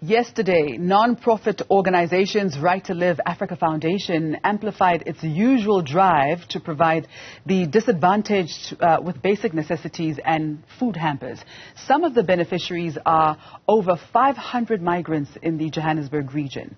Yesterday, non-profit organizations Right2Live Africa Foundation amplified its usual drive to provide the disadvantaged with basic necessities and food hampers. Some of the beneficiaries are over 500 migrants in the Johannesburg region.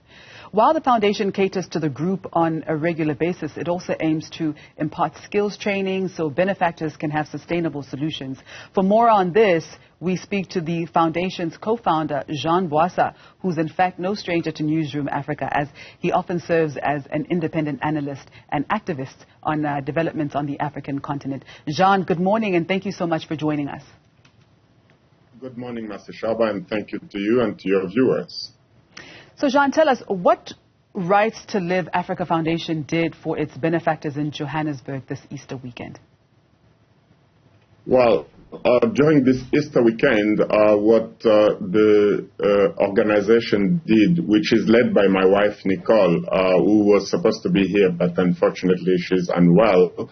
While the foundation caters to the group on a regular basis, it also aims to impart skills training so benefactors can have sustainable solutions. For more on this, we speak to the foundation's co-founder, Jean Bwasa, who's in fact no stranger to Newzroom Afrika, as he often serves as an independent analyst and activist on developments on the African continent. Jean, good morning, and thank you so much for joining us. Good morning, Masechaba, and thank you to you and to your viewers. So, Jean, tell us what Rights2Live Africa Foundation did for its benefactors in Johannesburg this Easter weekend. Well, during this Easter weekend, what the organization did, which is led by my wife, Nicole, who was supposed to be here, but unfortunately she's unwell,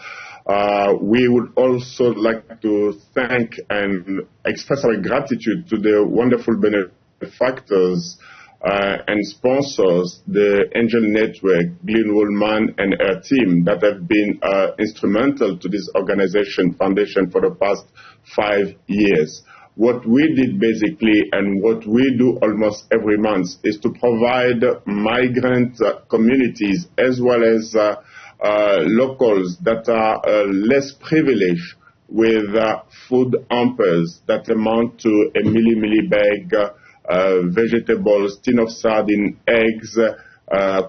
we would also like to thank and express our gratitude to the wonderful benefactors and sponsors, the Angel Network, Glenn Woolman and her team that have been instrumental to this foundation for the past 5 years. What we did basically and what we do almost every month is to provide migrant communities as well as locals that are less privileged with food hampers that amount to a milli bag, vegetables, tin of sardine, eggs,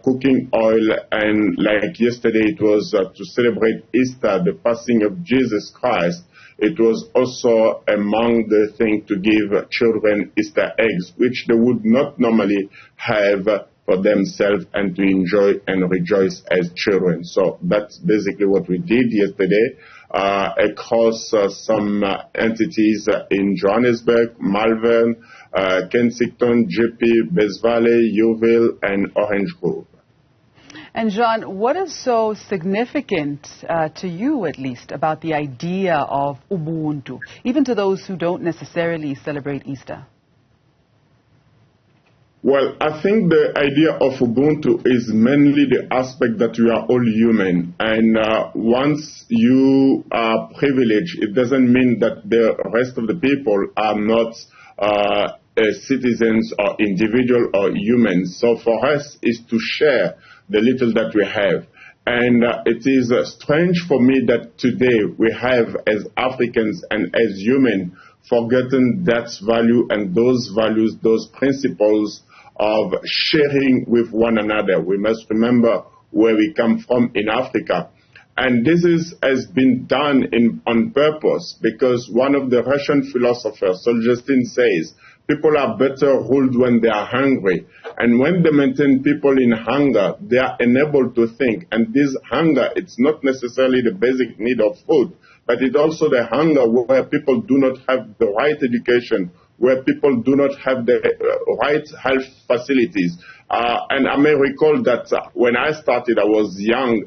cooking oil, and like yesterday it was to celebrate Easter, the passing of Jesus Christ. It was also among the things to give children Easter eggs, which they would not normally have for themselves and to enjoy and rejoice as children. So that's basically what we did yesterday across some entities in Johannesburg, Malvern, Kensington, JP, Best Valley, Yeoville, and Orange Grove. And Jean, what is so significant to you, at least, about the idea of Ubuntu, even to those who don't necessarily celebrate Easter? Well, I think the idea of Ubuntu is mainly the aspect that we are all human. And once you are privileged, it doesn't mean that the rest of the people are not citizens or individual or humans. So for us is to share the little that we have. And it is strange for me that today we have, as Africans and as humans, forgotten that value and those values, those principles of sharing with one another. We must remember where we come from in Africa. And this has been done on purpose, because one of the Russian philosophers, Solzhenitsyn, says, people are better ruled when they are hungry. And when they maintain people in hunger, they are enabled to think. And this hunger, it's not necessarily the basic need of food, but it's also the hunger where people do not have the right education, where people do not have the right health facilities. And I may recall that when I started, I was young,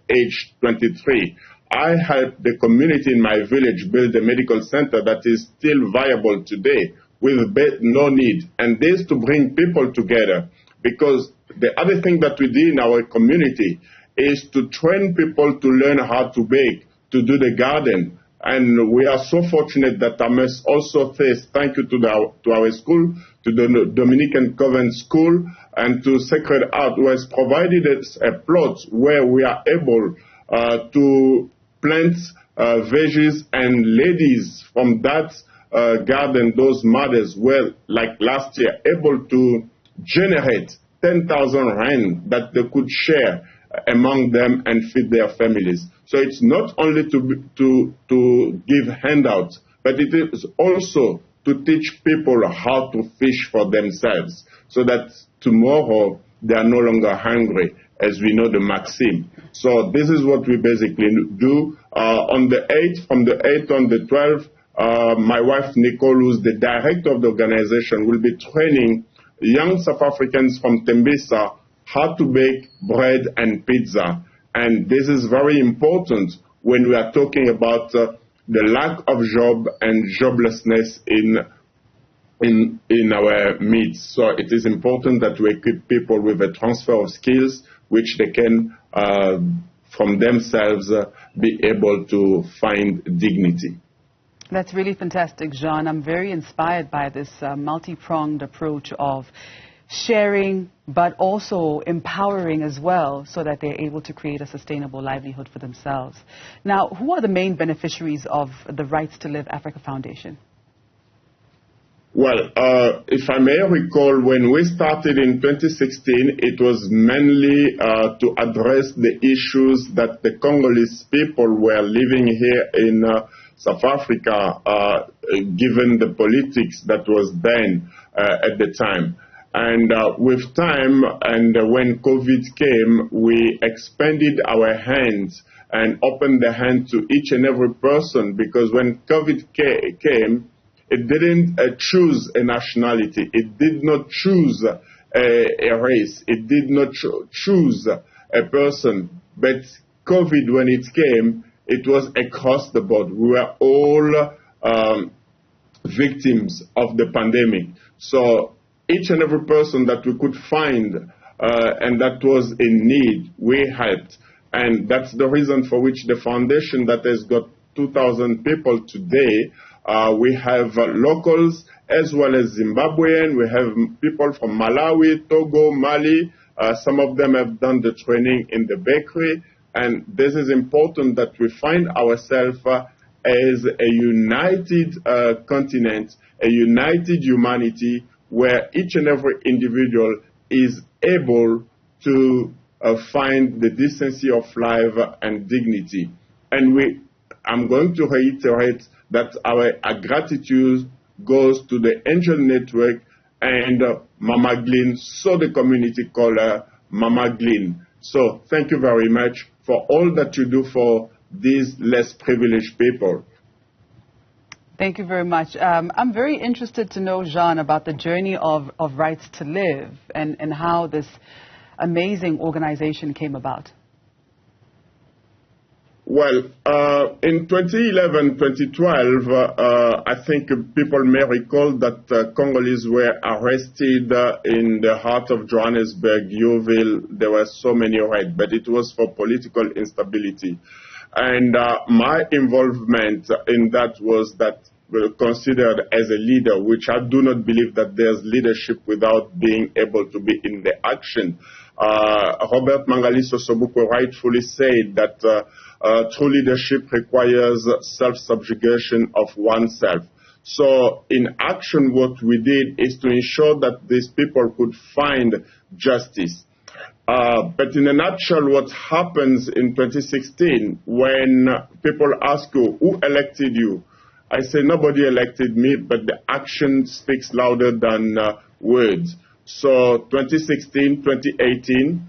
age 23. I helped the community in my village build a medical center that is still viable today with no need. And this to bring people together, because the other thing that we did in our community is to train people to learn how to bake, to do the garden. And we are so fortunate that I must also say thank you to our school, to the Dominican Convent School, and to Sacred Heart, who has provided us a plot where we are able to plant veggies, and ladies from that garden, those mothers were, like last year, able to generate 10,000 rand that they could share among them and feed their families. So it's not only to give handouts, but it is also to teach people how to fish for themselves, so that tomorrow they are no longer hungry, as we know the maxim. So this is what we basically do. On the 8th, from the 8th on the 12th, my wife Nicole, who's the director of the organization, will be training young South Africans from Tembisa how to bake bread and pizza. And this is very important when we are talking about the lack of job and joblessness in in our midst. So it is important that we equip people with a transfer of skills which they can, from themselves, be able to find dignity. That's really fantastic, Jean. I'm very inspired by this multi-pronged approach of sharing, but also empowering as well, so that they're able to create a sustainable livelihood for themselves. Now, who are the main beneficiaries of the Rights2Live Africa Foundation? Well, if I may recall, when we started in 2016, it was mainly to address the issues that the Congolese people were living here in South Africa, given the politics that was then at the time. And with time, and when COVID came, we expanded our hands and opened the hand to each and every person, because when COVID came, it didn't choose a nationality. It did not choose a race. It did not choose a person. But COVID, when it came, it was across the board. We were all victims of the pandemic. So each and every person that we could find and that was in need, we helped. And that's the reason for which the foundation that has got 2,000 people today, we have locals as well as Zimbabwean. We have people from Malawi, Togo, Mali. Some of them have done the training in the bakery. And this is important that we find ourselves as a united continent, a united humanity, where each and every individual is able to find the decency of life and dignity. And I'm going to reiterate that our gratitude goes to the Angel Network and Mama Glynn, so the community call her Mama Glynn. So thank you very much for all that you do for these less privileged people. Thank you very much. I'm very interested to know, Jean, about the journey of Rights2Live and how this amazing organization came about. Well, in 2011, 2012, I think people may recall that Congolese were arrested in the heart of Johannesburg, Yeoville. There were so many raids, but it was for political instability. And my involvement in that was considered as a leader, which I do not believe that there's leadership without being able to be in the action. Robert Mangaliso Sobukwe rightfully said that true leadership requires self-subjugation of oneself. So in action, what we did is to ensure that these people could find justice. But in a nutshell, what happens in 2016, when people ask you, who elected you? I say, nobody elected me, but the action speaks louder than words. So 2016, 2018,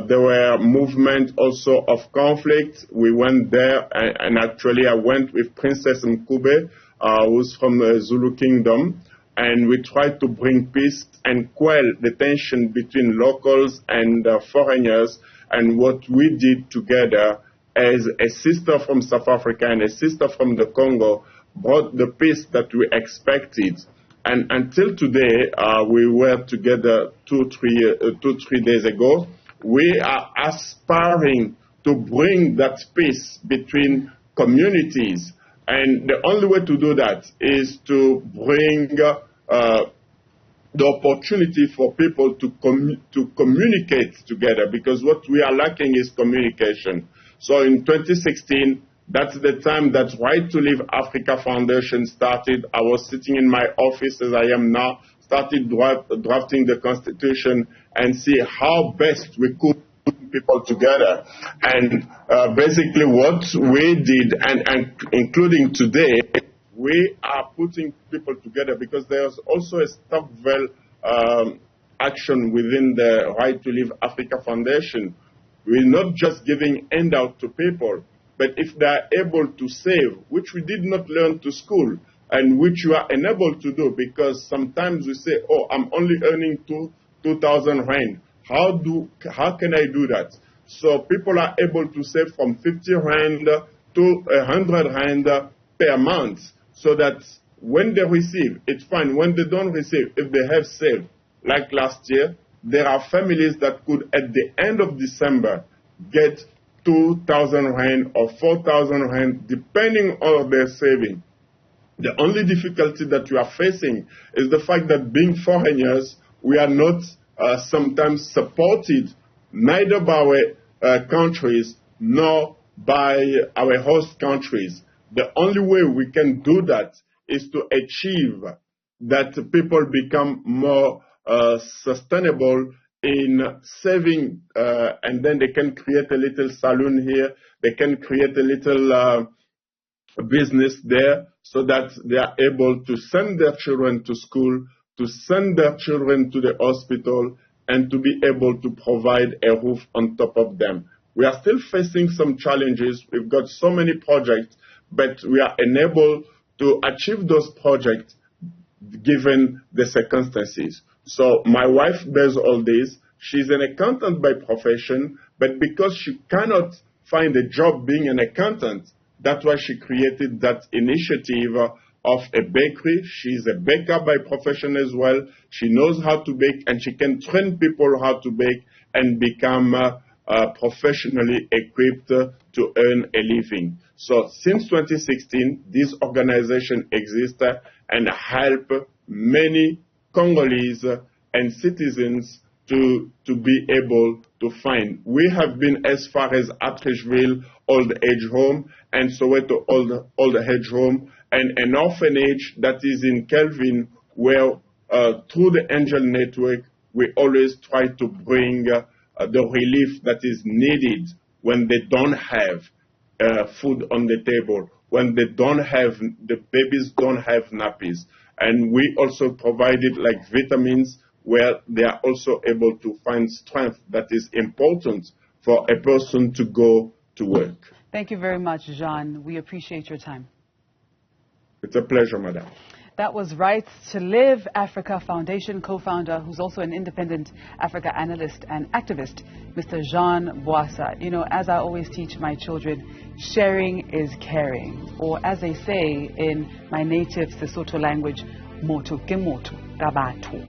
there were movements also of conflict. We went there, and actually I went with Princess Mkube, who's from the Zulu Kingdom, and we tried to bring peace and quell the tension between locals and foreigners. And what we did together as a sister from South Africa and a sister from the Congo brought the peace that we expected. And until today, we were together two, 3 days ago. We are aspiring to bring that peace between communities. And the only way to do that is to bring the opportunity for people to communicate together, because what we are lacking is communication. So in 2016, that's the time that Right2Live Africa Foundation started. I was sitting in my office as I am now, started drafting the Constitution and see how best we could put people together. And basically what we did, and including today, we are putting people together because there's also a Stopwell action within the Right2Live Africa Foundation. We're not just giving handout to people, but if they are able to save, which we did not learn to school, and which you are enabled to do, because sometimes we say, oh, I'm only earning 2,000 rand. How can I do that? So people are able to save from 50 rand to 100 rand per month, so that when they receive, it's fine. When they don't receive, if they have saved, like last year, there are families that could, at the end of December, get 2,000 rand or 4,000 rand, depending on their saving. The only difficulty that we are facing is the fact that being foreigners, we are not sometimes supported neither by our countries nor by our host countries. The only way we can do that is to achieve that people become more sustainable in saving, and then they can create a little salon here, they can create a little business there, so that they are able to send their children to school, to send their children to the hospital, and to be able to provide a roof on top of them. We are still facing some challenges. We've got so many projects, but we are unable to achieve those projects given the circumstances. So my wife does all this. She's an accountant by profession, but because she cannot find a job being an accountant, that's why she created that initiative of a bakery. She's a baker by profession as well. She knows how to bake, and she can train people how to bake and become professionally equipped to earn a living. So since 2016, this organization exists and help many Congolese and citizens to be able to find. We have been as far as Atteridgeville Old Age Home and Soweto Old Age Home, and an orphanage that is in Kelvin, where through the Angel Network we always try to bring the relief that is needed when they don't have food on the table, when they don't have, the babies don't have nappies. And we also provided like vitamins, where they are also able to find strength that is important for a person to go to work. Thank you very much, Jean. We appreciate your time. It's a pleasure, madam. That was Rights2Live Africa Foundation co-founder, who's also an independent Africa analyst and activist, Mr. Jean Bwasa. You know, as I always teach my children, sharing is caring. Or as they say in my native Sesotho language, moto ke moto, ka batho.